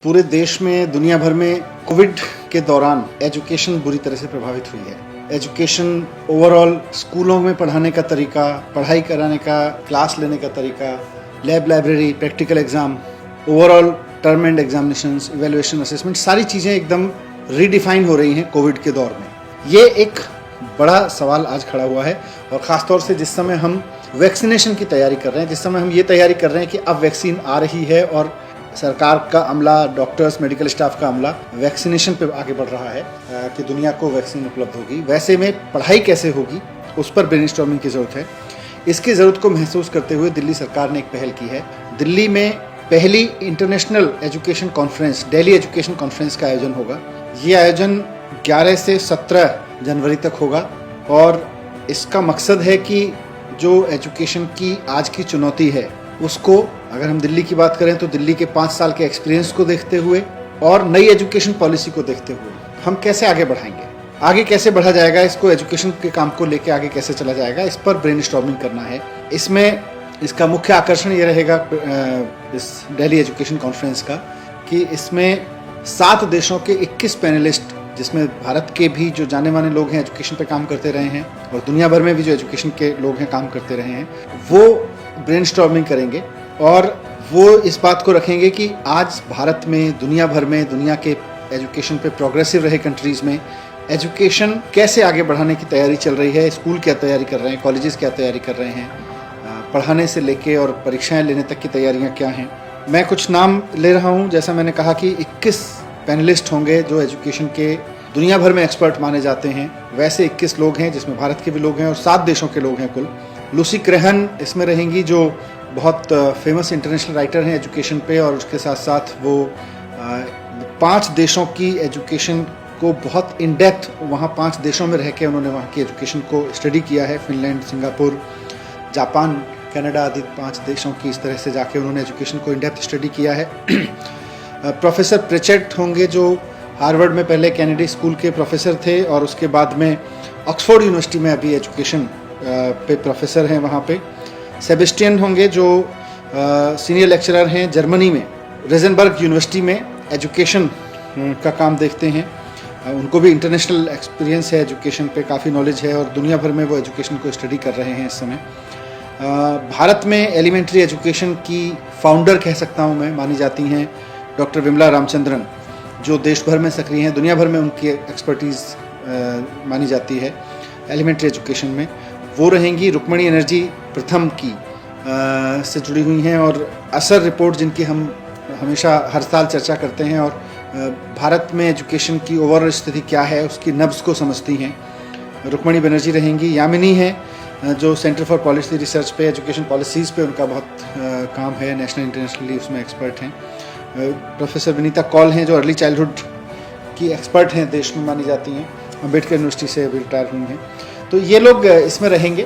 पूरे देश में, दुनिया भर में कोविड के दौरान एजुकेशन बुरी तरह से प्रभावित हुई है। एजुकेशन ओवरऑल, स्कूलों में पढ़ाने का तरीका, पढ़ाई कराने का, क्लास लेने का तरीका, lab, library, practical exam, overall term and examinations, evaluation, assessment, सारी चीज़ें एकदम रीडिफाइन हो रही हैं कोविड के दौर में। ये एक बड़ा सवाल आज खड़ा हुआ है और ख़ासतौर से जिस समय हम वैक्सीनेशन की तैयारी कर रहे हैं, जिस समय हम ये तैयारी कर रहे हैं कि अब वैक्सीन आ रही है और सरकार का अमला, डॉक्टर्स, मेडिकल स्टाफ का अमला वैक्सीनेशन पे आगे बढ़ रहा है कि दुनिया को वैक्सीन उपलब्ध होगी। वैसे में पढ़ाई कैसे होगी, उस पर ब्रेनस्टॉर्मिंग की ज़रूरत है। इसकी ज़रूरत को महसूस करते हुए दिल्ली सरकार ने एक पहल की है। दिल्ली में पहली international education conference, Delhi education conference का आयोजन होगा। ये आयोजन 11 से 17 जनवरी तक होगा और इसका मकसद है कि जो एजुकेशन की आज की चुनौती है उसको, अगर हम दिल्ली की बात करें तो दिल्ली के 5 साल के एक्सपीरियंस को देखते हुए और नई एजुकेशन पॉलिसी को देखते हुए हम कैसे आगे बढ़ाएंगे, आगे कैसे बढ़ा जाएगा, इसको एजुकेशन के काम को लेके आगे कैसे चला जाएगा, इस पर ब्रेनस्टॉर्मिंग करना है। इसमें इसका मुख्य आकर्षण ये रहेगा इस दिल्ली एजुकेशन कॉन्फ्रेंस का कि इसमें 7 देशों के 21 पैनलिस्ट, जिसमें भारत के भी जो जाने माने लोग हैं एजुकेशन पे काम करते रहे हैं और दुनिया भर में भी जो एजुकेशन के लोग हैं काम करते रहे हैं, वो ब्रेनस्टॉर्मिंग करेंगे और वो इस बात को रखेंगे कि आज भारत में, दुनिया भर में, दुनिया के एजुकेशन पे प्रोग्रेसिव रहे कंट्रीज़ में एजुकेशन कैसे आगे बढ़ाने की तैयारी चल रही है। स्कूल क्या तैयारी कर रहे हैं, कॉलेजेस क्या तैयारी कर रहे हैं, पढ़ाने से लेके और परीक्षाएं लेने तक की तैयारियां क्या हैं। मैं कुछ नाम ले रहा हूं। जैसा मैंने कहा कि 21 पैनलिस्ट होंगे जो एजुकेशन के दुनिया भर में एक्सपर्ट माने जाते हैं। वैसे 21 लोग हैं जिसमें भारत के भी लोग हैं और 7 देशों के लोग हैं कुल। लूसी क्रेहन इसमें रहेंगी जो बहुत फेमस इंटरनेशनल राइटर हैं एजुकेशन पे, और उसके साथ साथ वो 5 देशों की एजुकेशन को बहुत इन डेप्थ, वहाँ 5 देशों में रह के उन्होंने वहाँ की एजुकेशन को स्टडी किया है। फिनलैंड, सिंगापुर, जापान, कनाडा आदि 5 देशों की इस तरह से जाके उन्होंने एजुकेशन को इन डेप्थ स्टडी किया है। प्रोफेसर प्रेचेट होंगे जो हार्वर्ड में पहले कैनेडी स्कूल के प्रोफेसर थे और उसके बाद में ऑक्सफोर्ड यूनिवर्सिटी में अभी एजुकेशन पे प्रोफेसर हैं वहाँ पे। सेबेस्टियन होंगे जो सीनियर लेक्चरर हैं जर्मनी में, रेजनबर्ग यूनिवर्सिटी में एजुकेशन का काम देखते हैं। उनको भी इंटरनेशनल एक्सपीरियंस है, एजुकेशन पे काफ़ी नॉलेज है और दुनिया भर में वो एजुकेशन को स्टडी कर रहे हैं इस समय। भारत में एलिमेंट्री एजुकेशन की फाउंडर कह सकता हूँ मैं, मानी जाती हैं डॉक्टर विमला रामचंद्रन, जो देश भर में सक्रिय हैं, दुनिया भर में उनकी एक्सपर्टीज़ मानी जाती है एलिमेंट्री एजुकेशन में। वो रहेंगी। रुक्मणी एनर्जी प्रथम की से जुड़ी हुई हैं और असर रिपोर्ट जिनकी हम हमेशा हर साल चर्चा करते हैं और भारत में एजुकेशन की ओवरऑल स्थिति क्या है उसकी नब्ज़ को समझती हैं, रुक्मणी बनर्जी रहेंगी। यामिनी है जो सेंटर फॉर पॉलिसी रिसर्च पे, एजुकेशन पॉलिसीज़ पे उनका बहुत काम है, नेशनल इंटरनेशनली उसमें एक्सपर्ट हैं। प्रोफेसर विनीता कौल हैं जो अर्ली चाइल्डहुड की एक्सपर्ट हैं, देश में मानी जाती हैं, अम्बेडकर यूनिवर्सिटी से अभी रिटायर हुई हैं। तो ये लोग इसमें रहेंगे।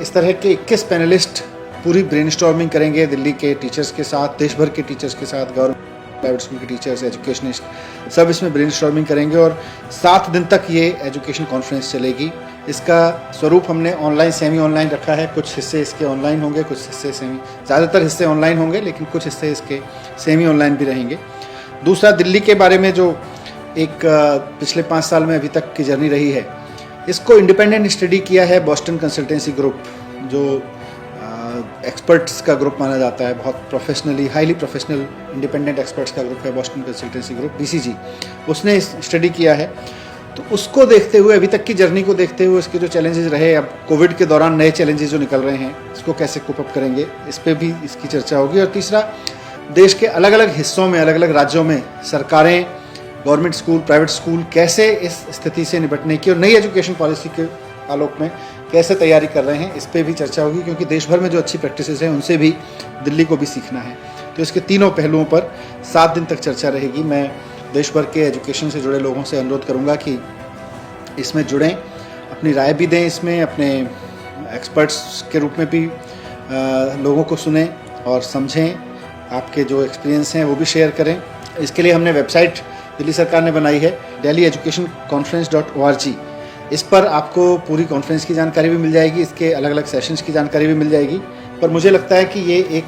इस तरह के 21 पैनलिस्ट पूरी ब्रेनस्टॉर्मिंग करेंगे दिल्ली के टीचर्स के साथ, देश भर के टीचर्स के साथ, गवर्नमेंट, प्राइवेट स्कूल के टीचर्स, एजुकेशनिस्ट, सब इसमें ब्रेनस्टॉर्मिंग करेंगे और 7 दिन तक ये एजुकेशन कॉन्फ्रेंस चलेगी। इसका स्वरूप हमने ऑनलाइन, सेमी ऑनलाइन रखा है। कुछ हिस्से इसके ऑनलाइन होंगे, कुछ हिस्से सेमी, ज़्यादातर हिस्से ऑनलाइन होंगे लेकिन कुछ हिस्से इसके सेमी ऑनलाइन भी रहेंगे। दूसरा, दिल्ली के बारे में जो एक पिछले 5 साल में अभी तक की जर्नी रही है, इसको इंडिपेंडेंट स्टडी किया है बोस्टन कंसल्टेंसी ग्रुप, जो एक्सपर्ट्स का ग्रुप माना जाता है, बहुत professionally, highly professional independent experts का ग्रुप है बोस्टन कंसल्टेंसी ग्रुप, BCG। उसने स्टडी किया है। तो उसको देखते हुए, अभी तक की जर्नी को देखते हुए, इसके जो चैलेंजेस रहे, अब कोविड के दौरान नए चैलेंजेस जो निकल रहे हैं, इसको कैसे कोप अप करेंगे, इस पर भी इसकी चर्चा होगी। और तीसरा, देश के अलग अलग हिस्सों में, अलग अलग राज्यों में सरकारें, गवर्नमेंट स्कूल, प्राइवेट स्कूल कैसे इस स्थिति से निपटने की और नई एजुकेशन पॉलिसी के आलोक में कैसे तैयारी कर रहे हैं, इस पर भी चर्चा होगी, क्योंकि देश भर में जो अच्छी प्रैक्टिसेस हैं उनसे भी दिल्ली को भी सीखना है। तो इसके तीनों पहलुओं पर 7 दिन तक चर्चा रहेगी। मैं देश भर के एजुकेशन से जुड़े लोगों से अनुरोध करूँगा कि इसमें जुड़ें, अपनी राय भी दें, इसमें अपने एक्सपर्ट्स के रूप में भी लोगों को सुनें और समझें, आपके जो एक्सपीरियंस हैं वो भी शेयर करें। इसके लिए हमने वेबसाइट दिल्ली सरकार ने बनाई है, delhieducationconference.org। इस पर आपको पूरी कॉन्फ्रेंस की जानकारी भी मिल जाएगी, इसके अलग अलग सेशंस की जानकारी भी मिल जाएगी। पर मुझे लगता है कि ये एक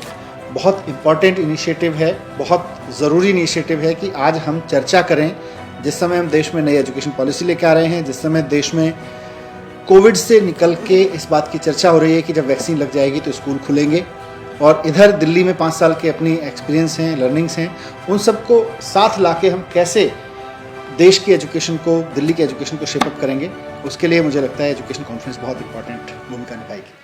बहुत इम्पॉर्टेंट इनिशिएटिव है, बहुत ज़रूरी इनिशिएटिव है कि आज हम चर्चा करें। जिस समय हम देश में नई एजुकेशन पॉलिसी लेकर आ रहे हैं, जिस समय देश में कोविड से निकल के इस बात की चर्चा हो रही है कि जब वैक्सीन लग जाएगी तो स्कूल खुलेंगे, और इधर दिल्ली में 5 साल के अपनी एक्सपीरियंस हैं, लर्निंग्स हैं, उन सबको साथ लाके हम कैसे देश की एजुकेशन को, दिल्ली की एजुकेशन को शेपअप करेंगे, उसके लिए मुझे लगता है एजुकेशन कॉन्फ्रेंस बहुत इंपॉर्टेंट भूमिका निभाएगी।